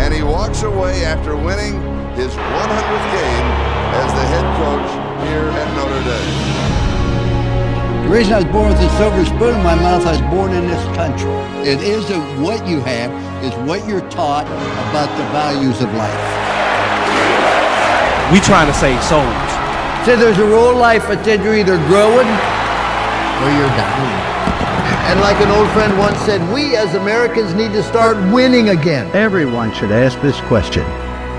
and he walks away after winning his 100th game as the head coach here at Notre Dame. The reason I was born with a silver spoon in my mouth, I was born in this country. It isn't what you have, it's what you're taught about the values of life. We trying to save souls. So there's a rule in life that said you're either growing or you're dying. And like an old friend once said, we as Americans need to start winning again. Everyone should ask this question.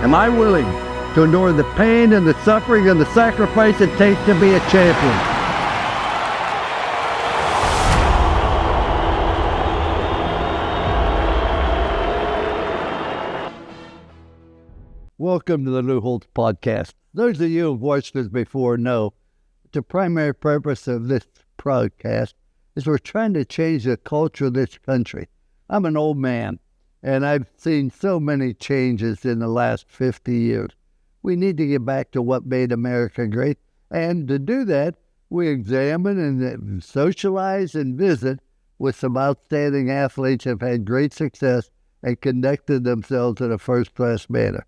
Am I willing to endure the pain and the suffering and the sacrifice it takes to be a champion? Welcome to the Lou Holtz podcast. Those of you who've watched this before know the primary purpose of this podcast is we're trying to change the culture of this country. I'm an old man, and I've seen so many changes in the last 50 years. We need to get back to what made America great, and to do that, we examine and socialize and visit with some outstanding athletes who have had great success and conducted themselves in a first-class manner.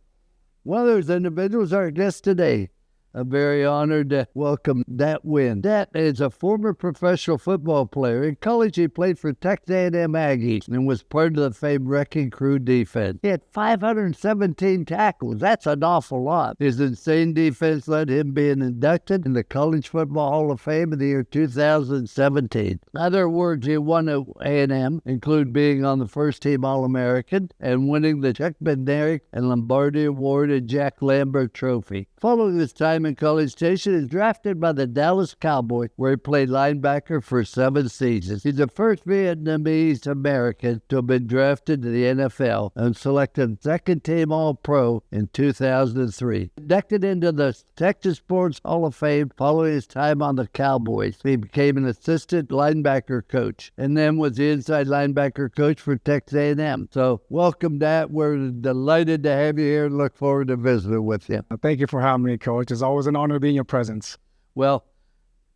One of those individuals is our guest today. I'm very honored to welcome Dat Nguyen. Dat is a former professional football player. In college, he played for Texas A&M Aggies and was part of the famed Wrecking Crew defense. He had 517 tackles. That's an awful lot. His insane defense led him being inducted in the College Football Hall of Fame in the year 2017. Other awards he won at A&M include being on the first-team All-American and winning the Chuck Bednarik and Lombardi Award and Jack Lambert Trophy. Following his time in College Station, he was drafted by the Dallas Cowboys, where he played linebacker for 7 seasons. He's the first Vietnamese-American to have been drafted to the NFL and selected second-team All-Pro in 2003. Inducted into the Texas Sports Hall of Fame following his time on the Cowboys. He became an assistant linebacker coach and then was the inside linebacker coach for Texas A&M. So welcome, Dat. We're delighted to have you here and look forward to visiting with you. Thank you for having me, Coach. It's always an honor to be in your presence. Well,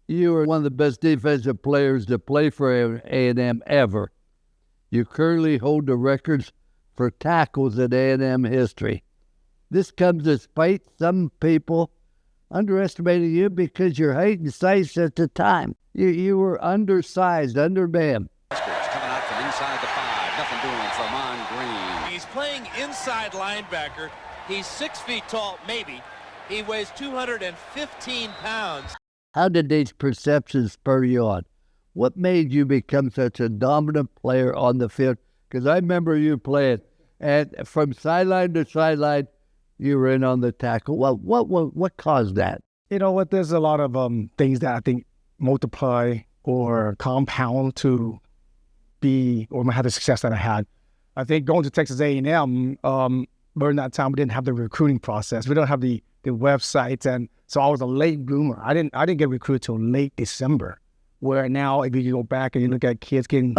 you are one of the best defensive players to play for A&M ever. You currently hold the records for tackles in A&M history. This comes despite some people underestimating you because your height and size at the time. You were undersized, undermanned. Coming out from inside the 5. Nothing doing for Mon Green. He's playing inside linebacker. He's 6 feet tall, maybe. He weighs 215 pounds. How did these perceptions spur you on? What made you become such a dominant player on the field? Because I remember you playing, and from sideline to sideline, you were in on the tackle. Well, what caused that? You know what? There's a lot of things that I think multiply or compound to be or have the success that I had. I think going to Texas A&M, during that time, we didn't have the recruiting process. We don't have the websites, and so I was a late bloomer. I didn't get recruited till late December. Where now, if you go back and you look at kids getting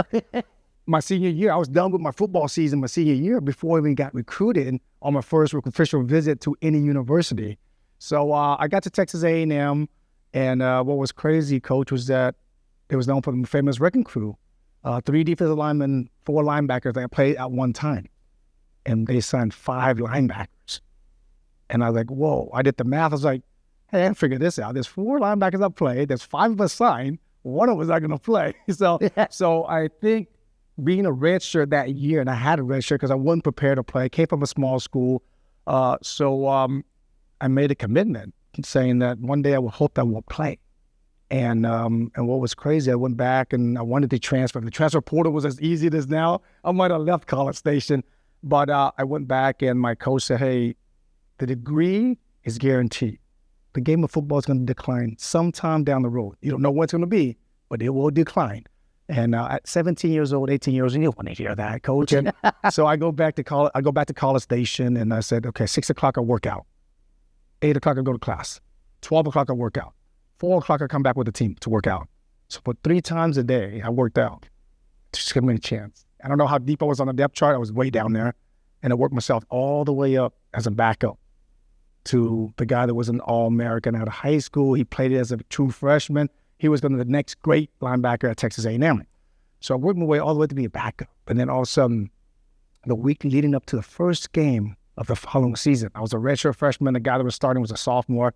my senior year, I was done with my football season my senior year before I even got recruited on my first official visit to any university. So I got to Texas A&M, and what was crazy, Coach, was that it was known for the famous Wrecking Crew. 3 defensive linemen, 4 linebackers that played at one time, and they signed 5 linebackers. And I was like, whoa. I did the math. I was like, hey, I figured this out. There's 4 linebackers that played. There's 5 of us signed. One of us not going to play. So I think being a redshirt that year, and I had a redshirt because I wasn't prepared to play. I came from a small school. So I made a commitment saying that one day I would hope that I will play. And what was crazy, I went back and I wanted to transfer. The transfer portal was as easy as now. I might have left College Station. But I went back and my coach said, hey, the degree is guaranteed. The game of football is going to decline sometime down the road. You don't know when it's going to be, but it will decline. And at 17 years old, 18 years old, you don't want to hear that, Coach. And so I go back to College Station, and I said, okay, 6 o'clock I work out. 8 o'clock I go to class. 12 o'clock I work out. 4 o'clock I come back with the team to work out. So for 3 times a day, I worked out. Just give me a chance. I don't know how deep I was on the depth chart. I was way down there. And I worked myself all the way up as a backup to the guy that was an All-American out of high school. He played it as a true freshman. He was going to be the next great linebacker at Texas A&M. So I worked my way all the way to be a backup. And then all of a sudden, the week leading up to the first game of the following season. I was a redshirt freshman. The guy that was starting was a sophomore.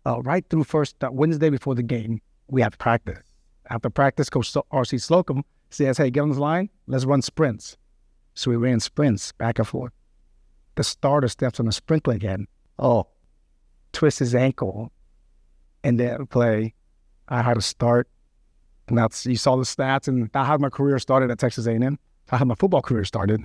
Right through Wednesday before the game, we had practice. After practice, Coach R.C. Slocum says, hey, get on the line. Let's run sprints. So we ran sprints back and forth. The starter steps on the sprinkler again. Oh, twists his ankle, and then play. I had to start. And you saw the stats, and that's how my career started at Texas A&M. That's how my football career started.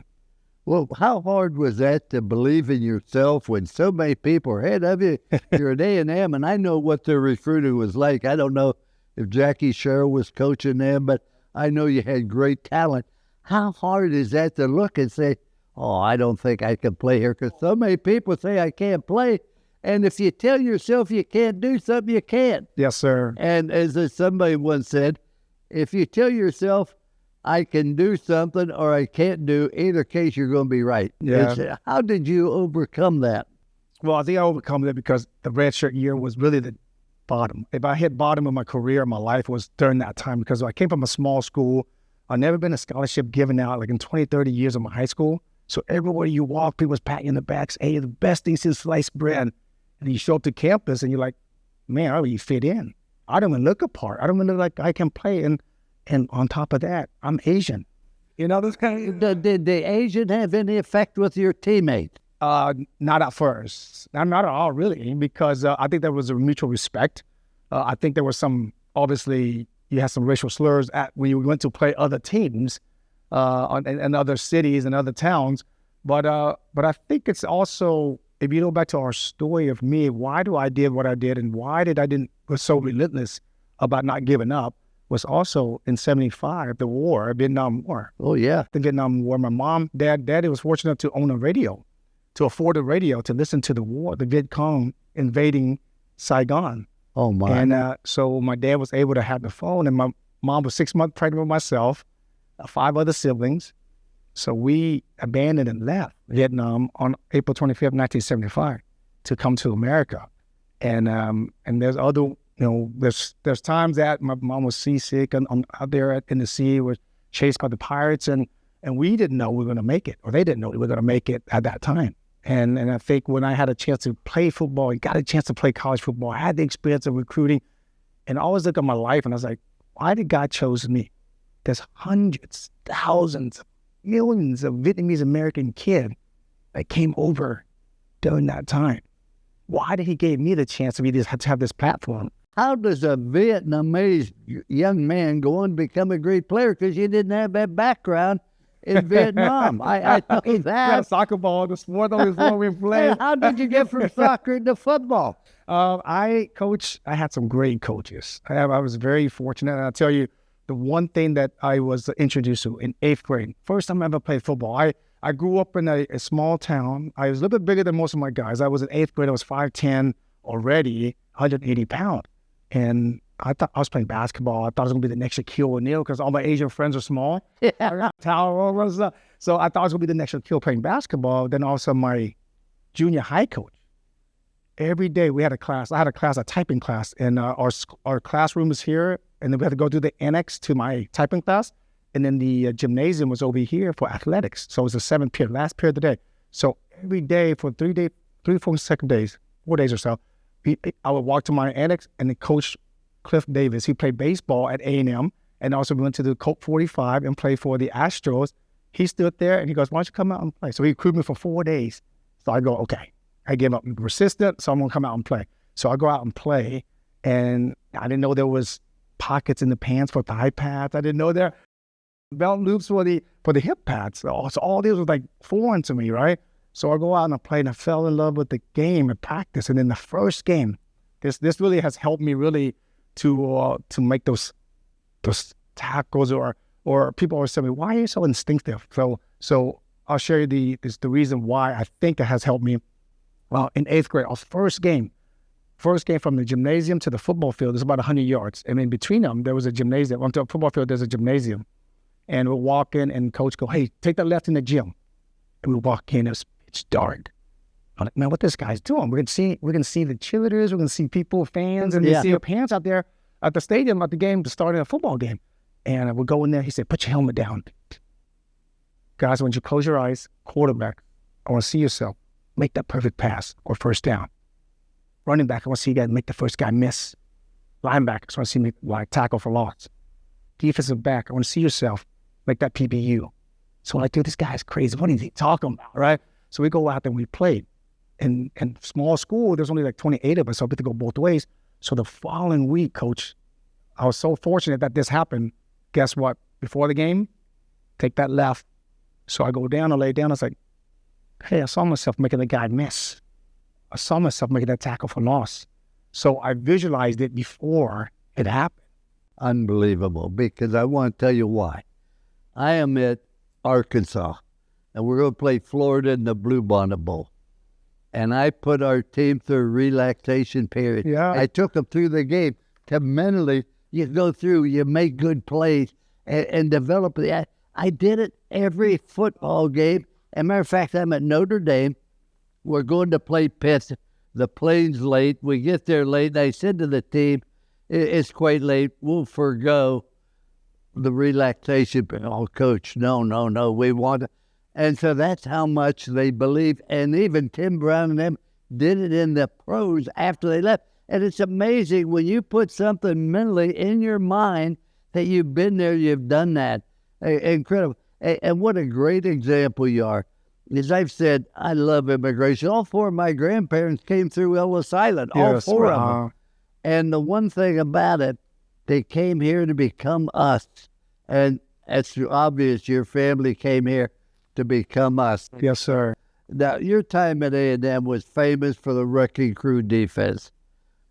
well, how hard was that to believe in yourself when so many people are ahead of you? You're at A&M, and I know what their recruiting was like. I don't know if Jackie Sherrill was coaching them, but I know you had great talent. How hard is that to look and say, oh, I don't think I can play here? Because so many people say I can't play. And if you tell yourself you can't do something, you can't. Yes, sir. And as somebody once said, if you tell yourself I can do something or I can't do, either case you're going to be right. Yeah. How did you overcome that? Well, I think I overcome that because the redshirt year was really the bottom. If I hit bottom of my career, my life was during that time because I came from a small school. I've never been a scholarship given out like in 20, 30 years of my high school. So everywhere you walk, people was patting you in the backs. Hey, the best thing since sliced bread. And you show up to campus and you're like, man, I really fit in. I don't even look apart. I don't even look like I can play. And on top of that, I'm Asian. You know, this kind of, Did the Asian have any effect with your teammate? not at first. Not at all, really, because I think there was a mutual respect. I think there was some, obviously, you had some racial slurs when you went to play other teams in other cities and other towns. But I think it's also, if you go back to our story of me, why I did what I did and why was so relentless about not giving up was also in 75, the war, Vietnam War. Oh, yeah. The Vietnam War. My mom, daddy was fortunate to own a radio, to afford a radio to listen to the war, the Viet Cong invading Saigon. Oh, my. And so my dad was able to have the phone, and my mom was 6 months pregnant with myself, 5 other siblings. So we abandoned and left Vietnam on April 25th, 1975 to come to America. And there's other, there's times that my mom was seasick and out there in the sea, was chased by the pirates, and we didn't know we were going to make it, or they didn't know we were going to make it at that time. And I think when I had a chance to play football and got a chance to play college football, I had the experience of recruiting, and I always look at my life and I was like, why did God choose me? There's hundreds, thousands, millions of Vietnamese-American kids that came over during that time. Why did he give me the chance to have this platform? How does a Vietnamese young man go on to become a great player? Because you didn't have that background in Vietnam. I know that. Soccer ball, the sport is what we play. How did you get from soccer to football? I had some great coaches. I was very fortunate. And I'll tell you, the one thing that I was introduced to in 8th grade, first time I ever played football. I grew up in a small town. I was a little bit bigger than most of my guys. I was in 8th grade. I was 5'10", already 180 pounds. And I thought I was playing basketball. I thought I was going to be the next Shaquille O'Neal because all my Asian friends are small. Yeah. So I thought I was going to be the next Shaquille playing basketball. Then also my junior high coach. Every day we had a class. I had a typing class, and our classroom was here, and then we had to go to the annex to my typing class, and then the gymnasium was over here for athletics. So it was the 7th period, last period of the day. So every day for 4 days or so, I would walk to my annex, and then Coach Cliff Davis, he played baseball at A&M, and also we went to the Colt 45 and played for the Astros. He stood there, and he goes, why don't you come out and play? So he recruited me for 4 days. So I go, okay. I give up persistent, so I'm going to come out and play. So I go out and play, and I didn't know there was pockets in the pants for thigh pads. I didn't know there belt loops for the hip pads. So all this was like foreign to me, right? So I go out and I play, and I fell in love with the game and practice. And then the first game, this really has helped me really to make those tackles, or people always tell me, why are you so instinctive? So I'll share you the reason why I think it has helped me. Well, in 8th grade, our first game from the gymnasium to the football field is about 100 yards. And in between them, there was a gymnasium. Onto a football field, there's a gymnasium. And we'll walk in, and coach go, hey, take that left in the gym. And we walk in, it's dark. I'm like, man, what this guy's doing? We're gonna see the cheerleaders, we're gonna see people, fans, and we see our parents out there at the stadium at the game to start a football game. And we'll go in there. He said, put your helmet down. Guys, I want you to close your eyes, quarterback. I want to see yourself. make that perfect pass or first down. Running back, I want to see you guys make the first guy miss. Linebackers, I want to see me like tackle for loss. Defensive back, I want to see yourself make that PBU. So like, dude, this guy's crazy. What is he talking about, right? So we go out there and we played. And small school, there's only like 28 of us, so I get to go both ways. So the following week, Coach, I was so fortunate that this happened. Guess what? Before the game, take that left. So I go down, I lay down. I was like, hey, I saw myself making the guy miss. I saw myself making that tackle for loss. So I visualized it before it happened. Unbelievable, because I want to tell you why. I am at Arkansas, and we're going to play Florida in the Bluebonnet Bowl. And I put our team through relaxation period. Yeah. I took them through the game to mentally, you go through, you make good plays and develop the. I did it every football game. As a matter of fact, I'm at Notre Dame. We're going to play Pitt. The plane's late. We get there late. And I said to the team, it's quite late. We'll forego the relaxation. Oh, Coach, no. We want to. And so that's how much they believe. And even Tim Brown and them did it in the pros after they left. And it's amazing when you put something mentally in your mind that you've been there, you've done that. Incredible. And what a great example you are. As I've said, I love immigration. All four of my grandparents came through Ellis Island, all four of them. And the one thing about it, they came here to become us. And it's obvious your family came here to become us. Yes, sir. Now, your time at A&M was famous for the wrecking crew defense.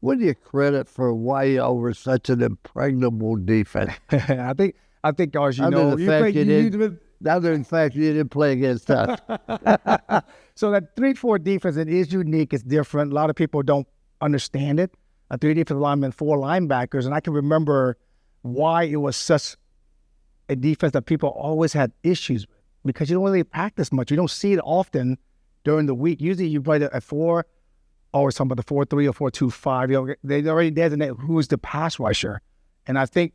What do you credit for why y'all were such an impregnable defense? I think, guys, you Other know, than the fact you didn't play against us. So that 3-4 defense, it is unique. It's different. A lot of people don't understand it. A 3 defensive linemen, 4 linebackers. And I can remember why it was such a defense that people always had issues with, because you don't really practice much. You don't see it often during the week. Usually you play a 4, or some of the 4-3 or 4-2-5. You know, they already designate who's the pass rusher. And I think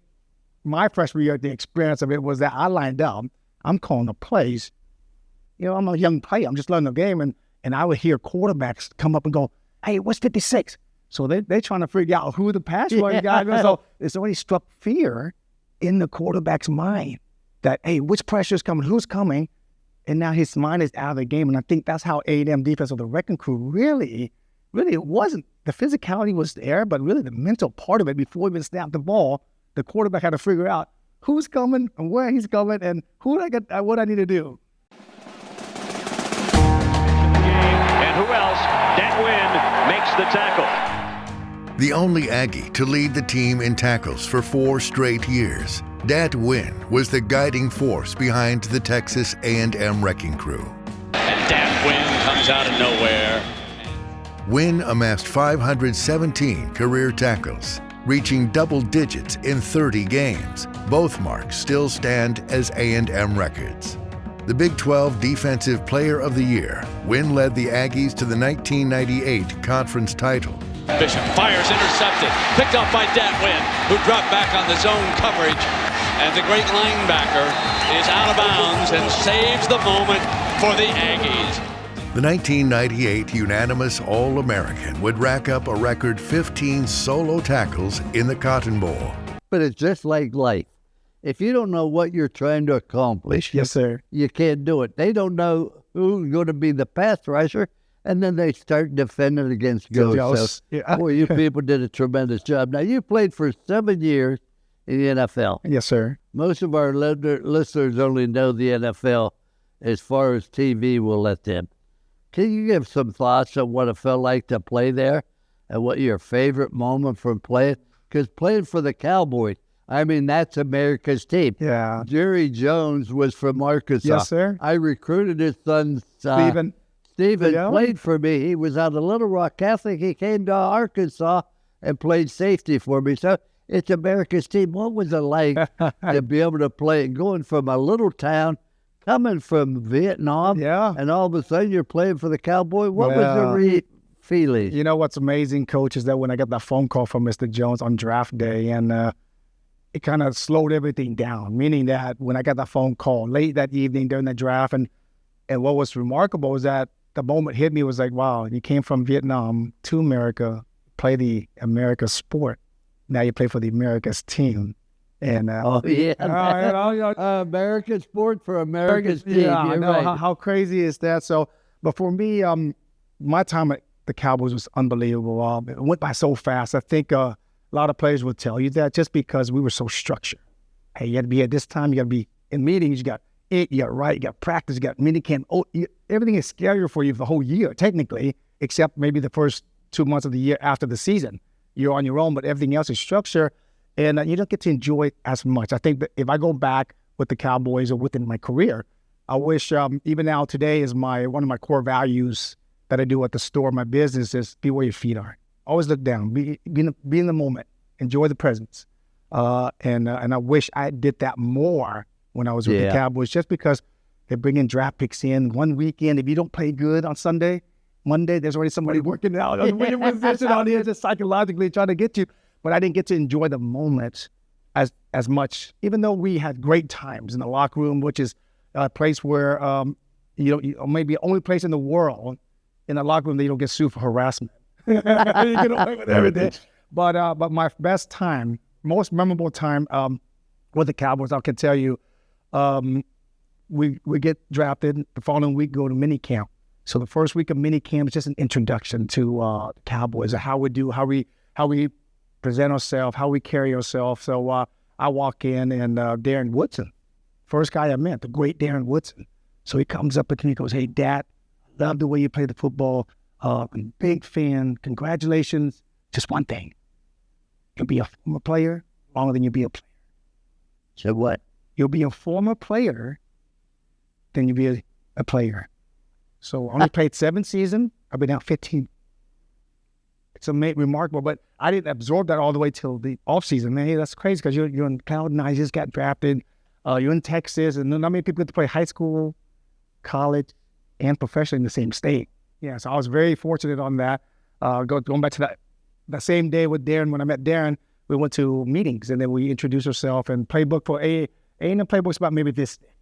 my freshman year, the experience of it was that I lined up. I'm calling the plays. You know, I'm a young player. I'm just learning the game. And I would hear quarterbacks come up and go, hey, what's 56? So they're trying to figure out who the pass rusher guy is. So it's already struck fear in the quarterback's mind that, hey, which pressure is coming? Who's coming? And now his mind is out of the game. And I think that's how A&M defense of the wrecking crew really, it wasn't. The physicality was there, but really the mental part of it before we even snapped the ball, the quarterback had to figure out who's coming and where he's coming and what I need to do. And who else? Dat Nguyen makes the tackle. The only Aggie to lead the team in tackles for 4 straight years, Dat Nguyen was the guiding force behind the Texas A&M wrecking crew. And Dat Nguyen comes out of nowhere. Nguyen amassed 517 career tackles, reaching double digits in 30 games. Both marks still stand as A&M records. The Big 12 Defensive Player of the Year, Nguyen led the Aggies to the 1998 conference title. Bishop fires, intercepted, picked up by Dat Nguyen, who dropped back on the zone coverage. And the great linebacker is out of bounds and saves the moment for the Aggies. The 1998 unanimous All-American would rack up a record 15 solo tackles in the Cotton Bowl. But it's just like life. If you don't know what you're trying to accomplish, Yes, sir. you can't do it. They don't know who's going to be the pass rusher, and then they start defending against ghosts. So, boy, you people did a tremendous job. Now, you played for 7 years in the NFL. Yes, sir. Most of our listeners only know the NFL as far as TV will let them. Can you give some thoughts on what it felt like to play there and what your favorite moment from playing? Because playing for the Cowboys, I mean, that's America's team. Yeah. Jerry Jones was from Arkansas. Yes, sir. I recruited his son, Stephen played for me. He was out of Little Rock Catholic. He came to Arkansas and played safety for me. So it's America's team. What was it like to be able to play, going from a little town, coming from Vietnam, and all of a sudden you're playing for the Cowboys? What was the feeling? You know what's amazing, Coach, is that when I got that phone call from Mr. Jones on draft day, and it kind of slowed everything down, meaning that when I got that phone call late that evening during the draft, and what was remarkable is that the moment hit me was like, wow, you came from Vietnam to America, play the America sport. Now you play for the America's team. And American sport for America's team. Yeah, I You're know. right. How crazy is that? So, but for me, my time at the Cowboys was unbelievable. It went by so fast. I think a lot of players will tell you that just because we were so structured. Hey, you got to be at this time. You got to be in meetings. You got right. You got practice. You got minicamp. Everything is scarier for you for the whole year, technically, except maybe the first 2 months of the year after the season. You're on your own, but everything else is structure, and you don't get to enjoy it as much. I think that if I go back with the Cowboys or within my career, I wish even now today is one of my core values that I do at the store. My business is be where your feet are. Always look down. Be in the moment. Enjoy the presence. And I wish I did that more when I was with the Cowboys, just because they bring in draft picks in one weekend. If you don't play good on Monday, there's already somebody working out on the winning position out here, just psychologically trying to get you. But I didn't get to enjoy the moments as much, even though we had great times in the locker room, which is a place where maybe the only place in the world in the locker room that you don't get sued for harassment. You get away with everything. But my best time, most memorable time with the Cowboys, I can tell you, we get drafted. The following week, go to mini camp. So the first week of mini camp is just an introduction to the Cowboys, how we present ourselves, how we carry ourselves. So I walk in, and Darren Woodson, first guy I met, the great Darren Woodson. So he comes up to me and goes, "Hey, Dad, love the way you play the football. I'm a big fan. Congratulations. Just one thing. You'll be a former player longer than you'll be a player." So what? You'll be a former player than you'll be a player. So I only played 7 seasons. I've been out 15. It's remarkable, but I didn't absorb that all the way till the off season. Man, hey, that's crazy because you're in cloud nine. You just got drafted. You're in Texas, and not many people get to play high school, college, and professional in the same state. Yeah, so I was very fortunate on that. Going back to that same day with Darren, when I met Darren, we went to meetings, and then we introduced ourselves, and playbook for A&M playbook's about maybe this thick.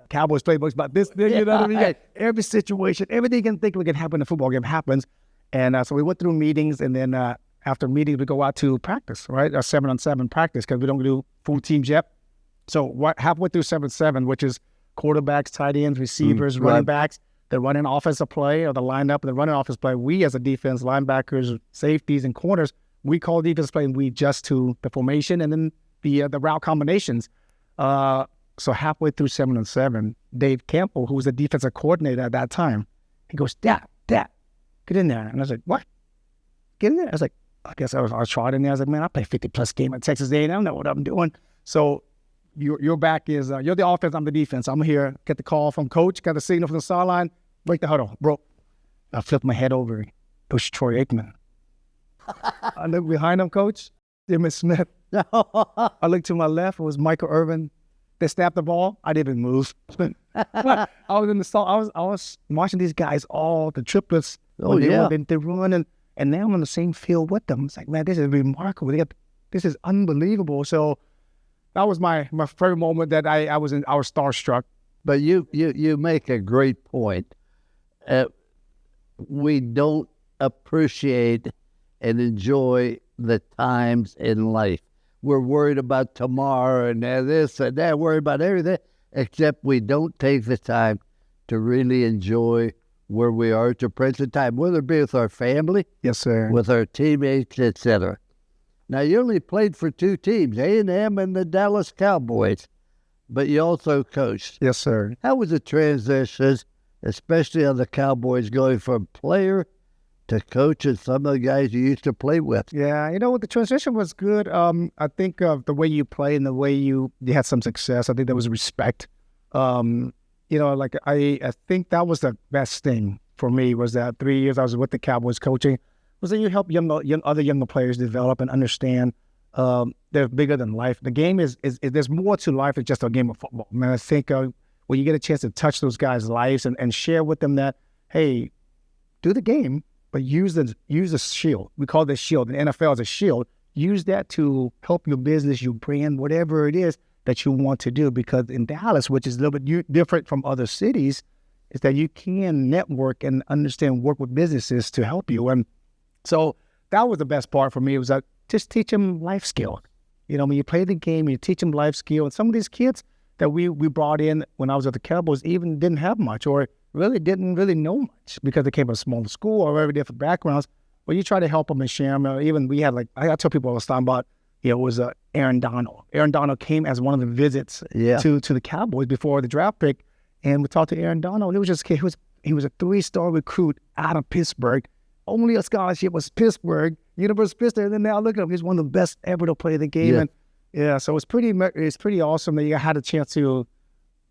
Cowboys playbook's about this thing, you know what I mean? Every situation, everything you can think can happen in a football game happens. And so we went through meetings, and then after meetings, we go out to practice, right? Our 7-on-7 practice, because we don't do full teams yet. So halfway through 7-7, which is quarterbacks, tight ends, receivers, running backs, they're running offensive play, or the lineup, and they're running offensive play. We as a defense, linebackers, safeties, and corners, we call defense play, and we adjust to the formation and then the route combinations. So halfway through 7-on-7, Dave Campbell, who was the defensive coordinator at that time, he goes, Dad, get in there. And I was like, what? Get in there? I was like, I guess I was trying in there. I was like, man, I play 50-plus games at Texas A&M. I know what I'm doing. So your back is, you're the offense, I'm the defense. I'm here, get the call from coach, got the signal from the sideline, break the huddle, bro. I flipped my head over. It was Troy Aikman. I looked behind him, coach, Jimmy Smith. I looked to my left, it was Michael Irvin. They snapped the ball. I didn't even move. I was in the stall. I was watching these guys, all the triplets. They run, and now I'm on the same field with them. It's like, man, this is remarkable. This is unbelievable. So that was my favorite moment that I was starstruck. But you make a great point. We don't appreciate and enjoy the times in life. We're worried about tomorrow and this and that, worried about everything, except we don't take the time to really enjoy where we are at the present time, whether it be with our family, yes, sir, with our teammates, etc. Now, you only played for 2 teams, A&M and the Dallas Cowboys, but you also coached. Yes, sir. How was the transition, especially on the Cowboys, going from player to coach and some of the guys you used to play with? Yeah, the transition was good. I think the way you play and the way you had some success, I think there was respect. I think that was the best thing for me, was that 3 years I was with the Cowboys coaching, was that you help other younger players develop and understand they're bigger than life. The game is there's more to life than just a game of football. I mean, I think when you get a chance to touch those guys' lives and share with them that, hey, do the game, but use the shield. We call this shield. The NFL is a shield. Use that to help your business, your brand, whatever it is that you want to do. Because in Dallas, which is a little bit different from other cities, is that you can network and work with businesses to help you. And so that was the best part for me, was that just teach them life skill. When you play the game, you teach them life skill. And some of these kids that we brought in when I was at the Cowboys even didn't have much, or really didn't really know much, because they came from a smaller school or very different backgrounds. But you try to help them and share them. Even we had, I tell people all the time about, it was Aaron Donald. Aaron Donald came as one of the visits to the Cowboys before the draft pick. And we talked to Aaron Donald, and it was just a kid. He was a 3-star recruit out of Pittsburgh. Only a scholarship was Pittsburgh, University of Pittsburgh. And then now look at him; he's one of the best ever to play the game. Yeah. And so it's pretty awesome that you had a chance to.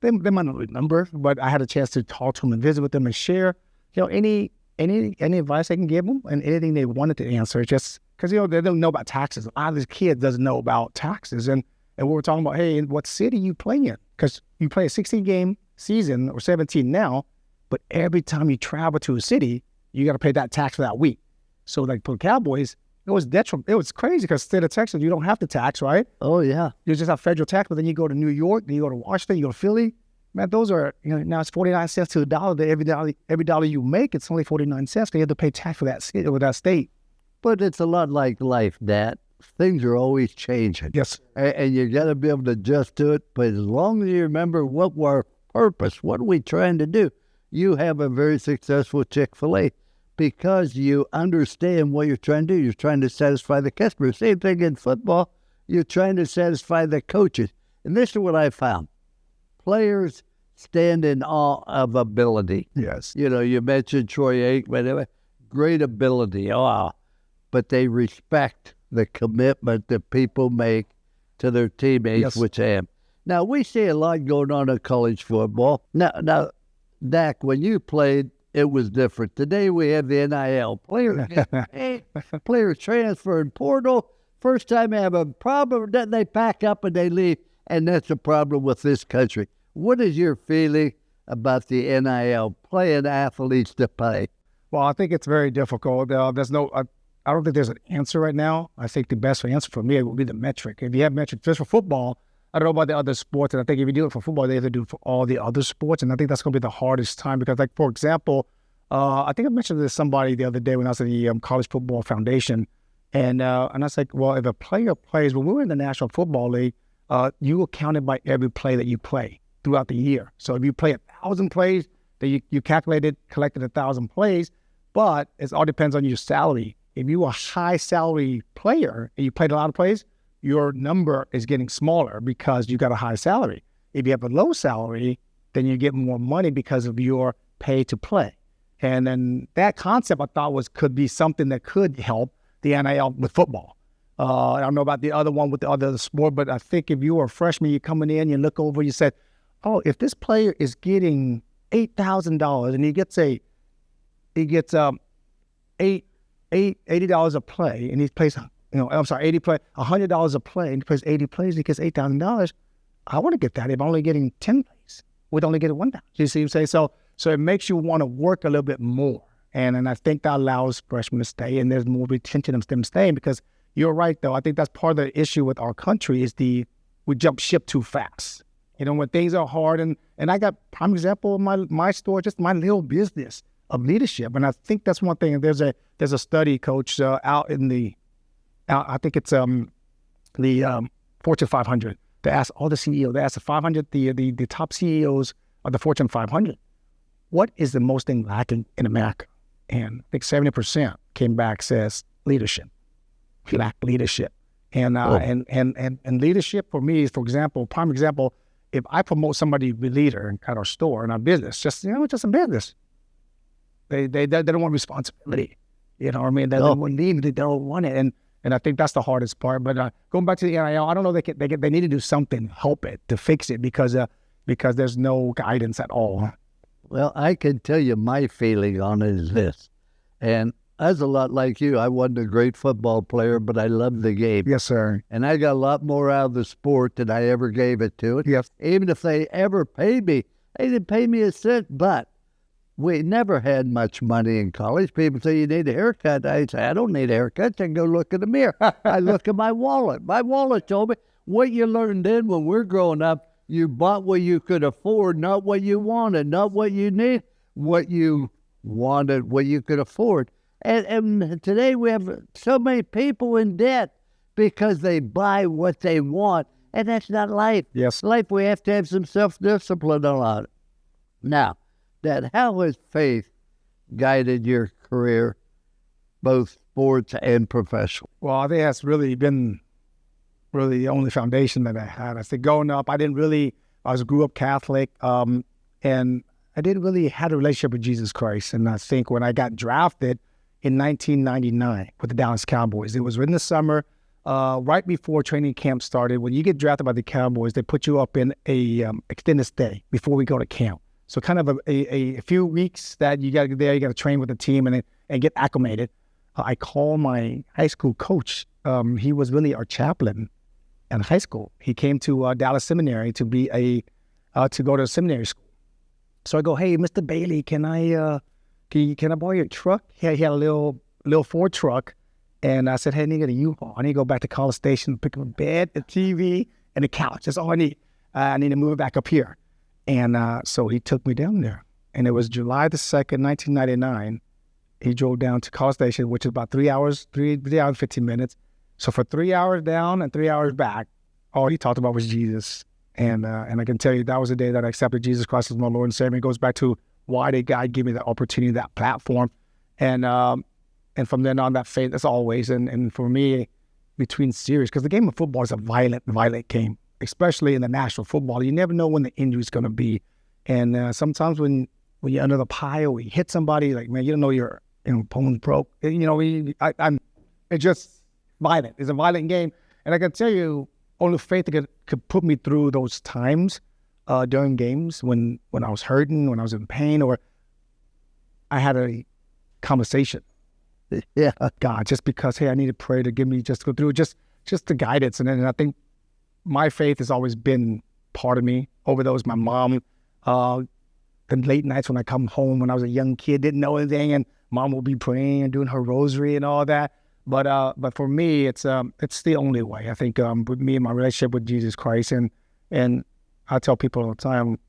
They might not remember, but I had a chance to talk to them and visit with them and share, any advice I can give them and anything they wanted to answer. Just because they don't know about taxes. A lot of these kids doesn't know about taxes, and we were talking about, hey, what city you play in? Because you play a 16-game season, or 17 now, but every time you travel to a city, you got to pay that tax for that week. So for the Cowboys, it was crazy, because state of Texas, you don't have to tax, right? Oh, yeah. You just have federal tax, but then you go to New York, then you go to Washington, you go to Philly. Man, those are, now it's 49 cents to $1. That every dollar you make, it's only 49 cents. They have to pay tax for that city or that state. But it's a lot like life, Dad. Things are always changing. Yes. And you got to be able to adjust to it. But as long as you remember what our purpose, what are we trying to do? You have a very successful Chick-fil-A because you understand what you're trying to do. You're trying to satisfy the customer. Same thing in football. You're trying to satisfy the coaches. And this is what I found. Players stand in awe of ability. Yes. You mentioned Troy Aikman, great ability. But they respect the commitment that people make to their teammates, Yes. which I am. Now, we see a lot going on in college football. Now, Dak, when you played, it was different. Today we have the NIL. Players transfer in portal. First time they have a problem, then they pack up and they leave. And that's the problem with this country. What is your feeling about the NIL, playing athletes to pay? Well, I think it's very difficult. I don't think there's an answer right now. I think the best answer for me would be the metric. If you have metric just for football, I don't know about the other sports, and I think if you do it for football, they have to do it for all the other sports, and I think that's going to be the hardest time because, for example, I think I mentioned this to somebody the other day when I was at the College Football Foundation, and I was like, well, if a player plays, when we were in the National Football League, you were counted by every play that you play throughout the year. So if you play 1,000 plays, then you collected 1,000 plays, but it all depends on your salary. If you're a high salary player and you played a lot of plays, your number is getting smaller because you got a high salary. If you have a low salary, then you get more money because of your pay to play. And then that concept I thought could be something that could help the NIL with football. I don't know about the other one with the other sport, but I think if you were a freshman, you're coming in, you look over, you said, oh, if this player is getting $8,000 and he gets $80 a play, and he plays, $100 a play, and he plays 80 plays, he gets $8,000. I want to get that if I'm only getting 10 plays. We'd only get $1,000. You see what I'm saying? So it makes you want to work a little bit more, and I think that allows freshmen to stay, and there's more retention of them staying because you're right, though. I think that's part of the issue with our country is we jump ship too fast. When things are hard, and I got prime example of my store, just my little business of leadership, and I think that's one thing. There's a study, Coach, out in I think it's the Fortune 500. They asked all the CEOs. They asked the 500, the top CEOs of the Fortune 500, what is the most thing lacking in America? And I think 70% came back says leadership. We lack leadership, and leadership for me is, for example, prime example. If I promote somebody to be leader at our store in our business, just a business. They don't want responsibility. You know what I mean? They don't need it. They don't want it. And I think that's the hardest part. But going back to the NIL, I don't know. They need to do something to help it, to fix it, because there's no guidance at all. Well, I can tell you my feeling on it is this. And I was a lot like you. I wasn't a great football player, but I loved the game. Yes, sir. And I got a lot more out of the sport than I ever gave it to it. Yes. Even if they ever paid me, they didn't pay me a cent, but we never had much money in college. People say, you need a haircut. I say, I don't need a haircut. I go look in the mirror. I look at my wallet. My wallet told me what you learned then when we're growing up, you bought what you could afford, not what you wanted, not what you need. what you wanted, what you could afford. And today we have so many people in debt because they buy what they want, and that's not life. Yes. Life, we have to have some self-discipline on it. Now, Dad, how has faith guided your career, both sports and professional? Well, I think that's really been the only foundation that I had. I said, growing up, I grew up Catholic, and I didn't really have a relationship with Jesus Christ. And I think when I got drafted in 1999 with the Dallas Cowboys, it was in the summer, right before training camp started. When you get drafted by the Cowboys, they put you up in a extended stay before we go to camp. So kind of a few weeks that you got to get there, you got to train with the team and get acclimated. I called my high school coach. He was really our chaplain in high school. He came to Dallas Seminary to go to seminary school. So I go, hey, Mr. Bailey, can I borrow your truck? He had a little Ford truck, and I said, hey, I need to get a U-Haul. I need to go back to College Station, pick up a bed, a TV, and a couch. That's all I need. I need to move it back up here. And so he took me down there, and it was July the 2nd, 1999. He drove down to College Station, which is about 3 hours, 15 minutes. So for 3 hours down and 3 hours back, all he talked about was Jesus. And I can tell you that was the day that I accepted Jesus Christ as my Lord and Savior. It goes back to why did God give me that opportunity, that platform. And from then on, that faith, as always. And for me, between series, because the game of football is a violent game, especially in the National Football. You never know when the injury is going to be. And sometimes when you're under the pile, you hit somebody, like, man, you don't know your opponent broke. It's just violent. It's a violent game. And I can tell you, only faith could put me through those times during games when I was hurting, when I was in pain, or I had a conversation. Yeah, God, just because, hey, I need to pray to give me just go through just the guidance. And I think my faith has always been part of me. Over those, my mom, the late nights when I come home when I was a young kid, didn't know anything, and mom will be praying and doing her rosary and all that. But for me, it's the only way. I think with me and my relationship with Jesus Christ, and I tell people all the time,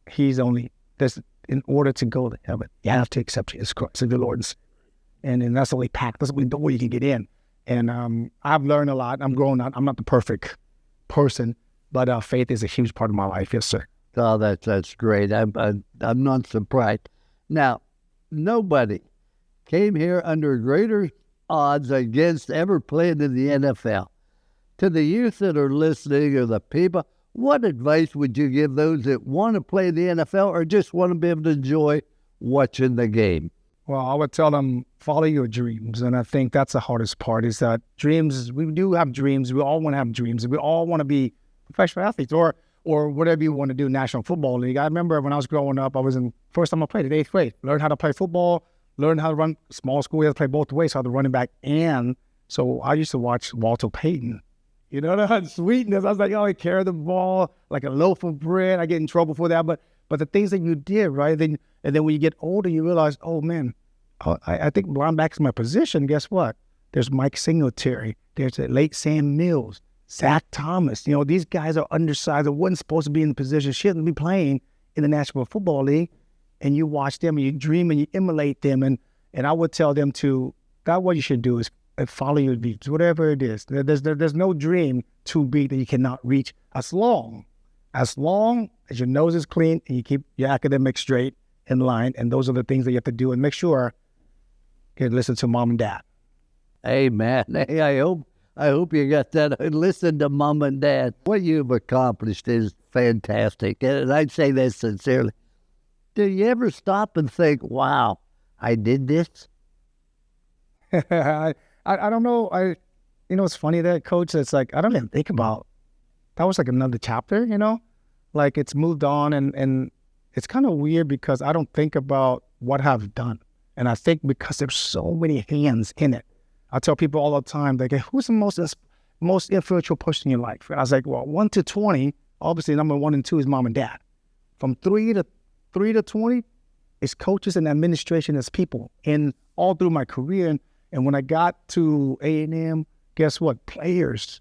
He's only this in order to go to heaven, you have to accept Jesus Christ as your Lord, and that's the only path. That's the only door you can get in. And I've learned a lot. I'm growing up. I'm not the perfect person, but faith is a huge part of my life. Yes, sir. Oh, that's great. I'm not surprised. Now, nobody came here under greater odds against ever playing in the NFL. To the youth that are listening or the people, what advice would you give those that want to play the NFL or just want to be able to enjoy watching the game? Well, I would tell them, follow your dreams. And I think that's the hardest part, is that dreams, we do have dreams. We all want to have dreams. We all want to be professional athletes or whatever you want to do, National Football League. I remember when I was growing up, first time I played at 8th grade, learned how to play football, learned how to run small school. We had to play both ways, so I had the running back. And so I used to watch Walter Payton. You know, that sweetness. I was like, oh, he carried the ball like a loaf of bread. I get in trouble for that. But the things that you did, right? And then when you get older, you realize, oh, man, I think linebacker's my position. Guess what? There's Mike Singletary. There's the late Sam Mills, Zach Thomas. These guys are undersized. They wasn't supposed to be in the position, shouldn't be playing in the National Football League. And you watch them and you dream and you emulate them. And I would tell them that what you should do is follow your dreams, whatever it is. There's no dream too big that you cannot reach as long as your nose is clean and you keep your academics straight in line. And those are the things that you have to do, and make sure you listen to mom and dad. Amen. Hey, I hope you got that. Listen to mom and dad. What you've accomplished is fantastic. And I'd say that sincerely. Do you ever stop and think, wow, I did this? I don't know. It's funny that, Coach, it's like, I don't even think about, that was like another chapter, like it's moved on, and it's kind of weird because I don't think about what I've done. And I think because there's so many hands in it. I tell people all the time, like, who's the most influential person in your life? And I was like, well, 1 to 20, obviously number 1 and 2 is mom and dad. From 3 to 20 is coaches and administration as people. And all through my career, and when I got to A&M, guess what? Players.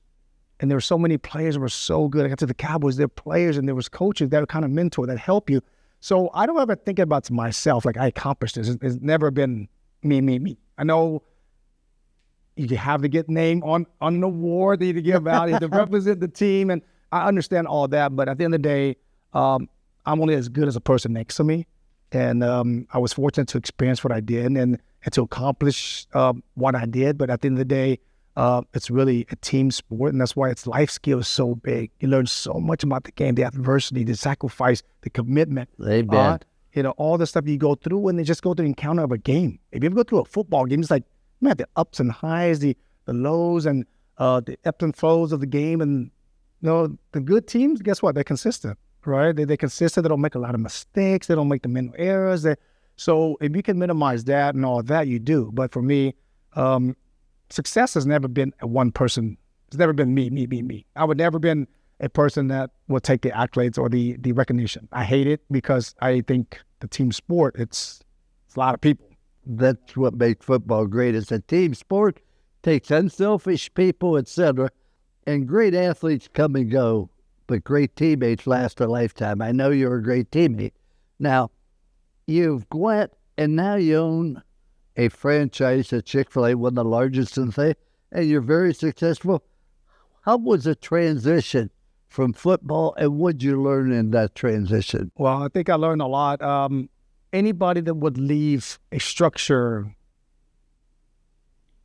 And there were so many players that were so good. I got to the Cowboys, there were players and there was coaches that were kind of mentor, that help you. So I don't ever think about myself like I accomplished this. It's never been me. I know you have to get named on an award that you give out, you have to represent the team, and I understand all that. But at the end of the day, I'm only as good as a person next to me. And I was fortunate to experience what I did and to accomplish what I did. But at the end of the day, it's really a team sport, and that's why its life skill is so big. You learn so much about the game, the adversity, the sacrifice, the commitment. All the stuff you go through when they just go through the encounter of a game. If you ever go through a football game, it's like, man, the ups and highs, the lows, and the ebbs and flows of the game. And the good teams, guess what? They're consistent, right? They're consistent. They don't make a lot of mistakes. They don't make the mental errors. So if you can minimize that and all that, you do. But for me, success has never been a one person. It's never been me. I would never been a person that will take the accolades or the recognition. I hate it because I think the team sport, it's a lot of people. That's what makes football great. It's a team sport, takes unselfish people, etc. And great athletes come and go, but great teammates last a lifetime. I know you're a great teammate. Now, you've went and now you own a franchise at Chick-fil-A, one of the largest in the thing, and you're very successful. How was the transition from football, and what did you learn in that transition? Well, I think I learned a lot. Anybody that would leave a structure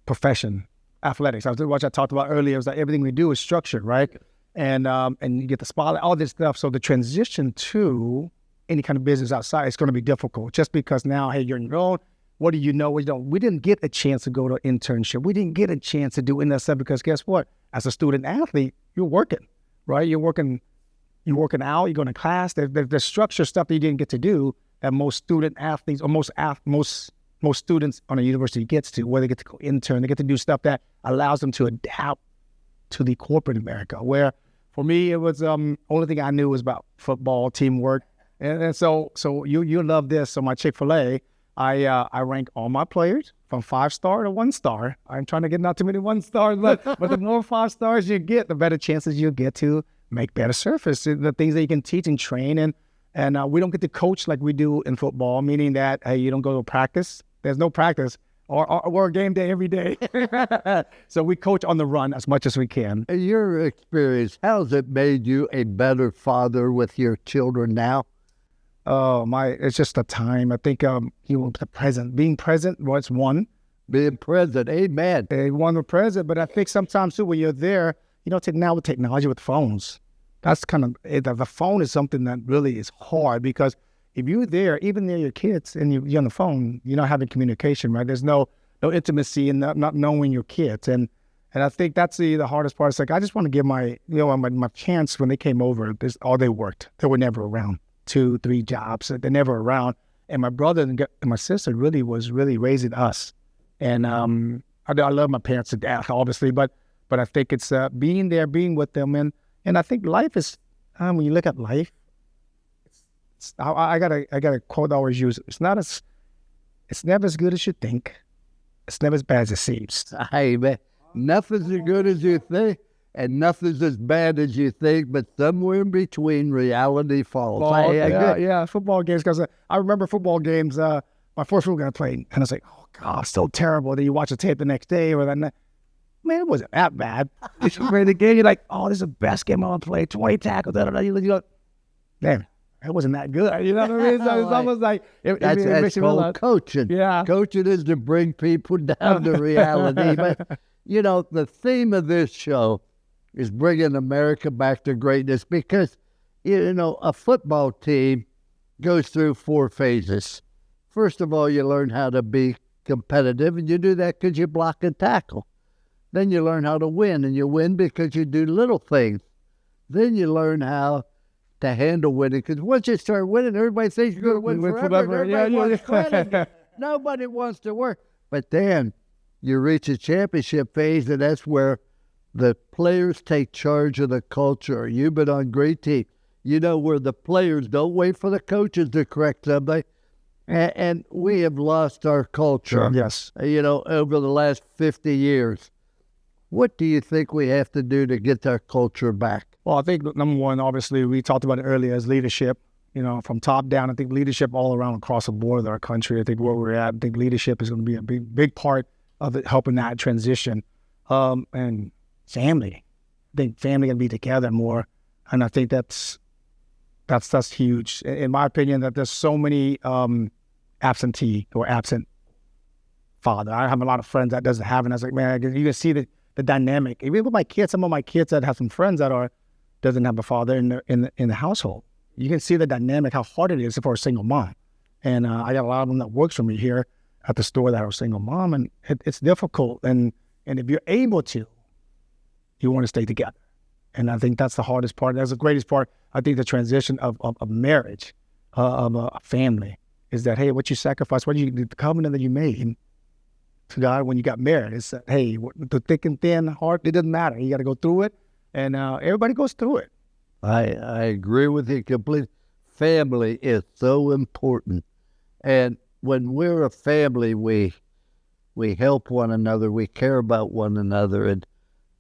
profession, athletics, what I talked about earlier, is that everything we do is structured, right? And you get the spotlight, all this stuff. So the transition to any kind of business outside is going to be difficult, just because now, hey, you're on your own. What do you know? We didn't get a chance to go to internship. We didn't get a chance to do any of that stuff because guess what? As a student athlete, you're working, right? You're working out. You're going to class. There's structure stuff that you didn't get to do that most student athletes or most students on a university gets to, where they get to go intern. They get to do stuff that allows them to adapt to the corporate America. Where for me, it was only thing I knew was about football, teamwork, and so you love this. So my Chick-fil-A. I rank all my players from 5-star to 1-star. I'm trying to get not too many 1-stars, but the more 5 stars you get, the better chances you get to make better service. The things that you can teach and train, and we don't get to coach like we do in football, meaning that, hey, you don't go to practice. There's no practice or a game day every day. So we coach on the run as much as we can. In your experience, how has it made you a better father with your children now? Oh, it's just a time. I think being present was one. Being present, amen. One was present, but I think sometimes too when you're there, now with technology with phones, that's kind of, the phone is something that really is hard because if you're there, even near your kids and you're on the phone, you're not having communication, right? There's no intimacy in not knowing your kids. And I think that's the hardest part. It's like, I just want to give my parents, when they came over, they worked. They were never around. 2-3 jobs. They're never around. And my brother and my sister was really raising us. And I love my parents to death, obviously, but I think it's being there, being with them. And I think life is, when you look at life, I got a quote I always use. It's never as good as you think. It's never as bad as it seems. Hey, man, nothing's as good as you think. And nothing's as bad as you think, but somewhere in between, reality falls. Yeah, football games. Because I remember football games. My first football game I played, and I was like, "Oh God, so terrible." Then you watch the tape the next day, or then, man, it wasn't that bad. You play the game, you're like, "Oh, this is the best game I've played. 20 tackles." You go, "Damn, it wasn't that good." You know what I mean? So it's almost like that's called coaching. Yeah, coaching is to bring people down to reality. But the theme of this show is bringing America back to greatness because, a football team goes through 4 phases. First of all, you learn how to be competitive, and you do that because you block and tackle. Then you learn how to win, and you win because you do little things. Then you learn how to handle winning, because once you start winning, everybody thinks you're going to win forever. Everybody wants credit. Nobody wants to work. But then you reach a championship phase, and that's where the players take charge of the culture. You've been on great teams. Where the players don't wait for the coaches to correct something. And we have lost our culture. Sure. Yes. Over the last 50 years. What do you think we have to do to get our culture back? Well, I think number one, obviously, we talked about it earlier, is leadership. from top down. I think leadership all around across the board of our country. I think where we're at, I think leadership is going to be a big part of it, helping that transition. And family. I think family can be together more. And I think that's huge. In my opinion, that there's so many absent father. I have a lot of friends that doesn't have it. And I was like, man, you can see the dynamic. Even with my kids, some of my kids that have some friends that doesn't have a father in the household. You can see the dynamic, how hard it is for a single mom. And I got a lot of them that works for me here at the store that are a single mom, and it's difficult. And if you're able to, you want to stay together. And I think that's the hardest part. That's the greatest part. I think the transition of marriage, of a family, is that, hey, what you sacrificed, the covenant that you made to God when you got married, is that, hey, the thick and thin, hard, it doesn't matter. You got to go through it, and everybody goes through it. I agree with you completely. Family is so important. And when we're a family, we help one another, we care about one another, and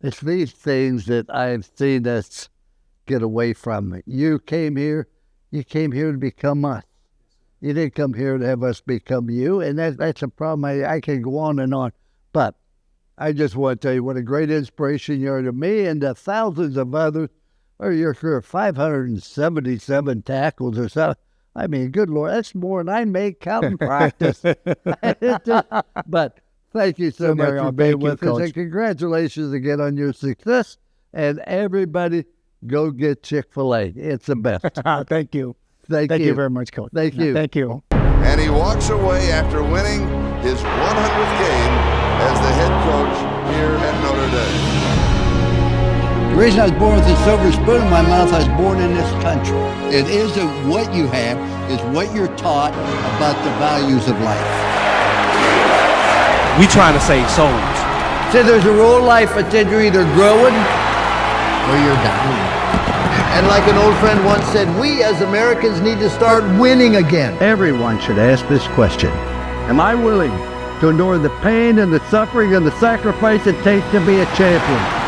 it's these things that I've seen us get away from. You came here to become us. You didn't come here to have us become you, and that's a problem. I can go on and on, but I just want to tell you what a great inspiration you are to me and to thousands of others. Or your career, 577 tackles or something. I mean, good Lord, that's more than I make counting practice. But thank you so much for being with us, and congratulations again on your success. And everybody, go get Chick-fil-A. It's the best. Thank you. Thank you very much, Coach. Thank you. Thank you. And he walks away after winning his 100th game as the head coach here at Notre Dame. The reason I was born with a silver spoon in my mouth, I was born in this country. It isn't what you have, it's what you're taught about the values of life. We trying to save souls. So there's a rule in life that said you're either growing or you're dying. And like an old friend once said, we as Americans need to start winning again. Everyone should ask this question. Am I willing to endure the pain and the suffering and the sacrifice it takes to be a champion?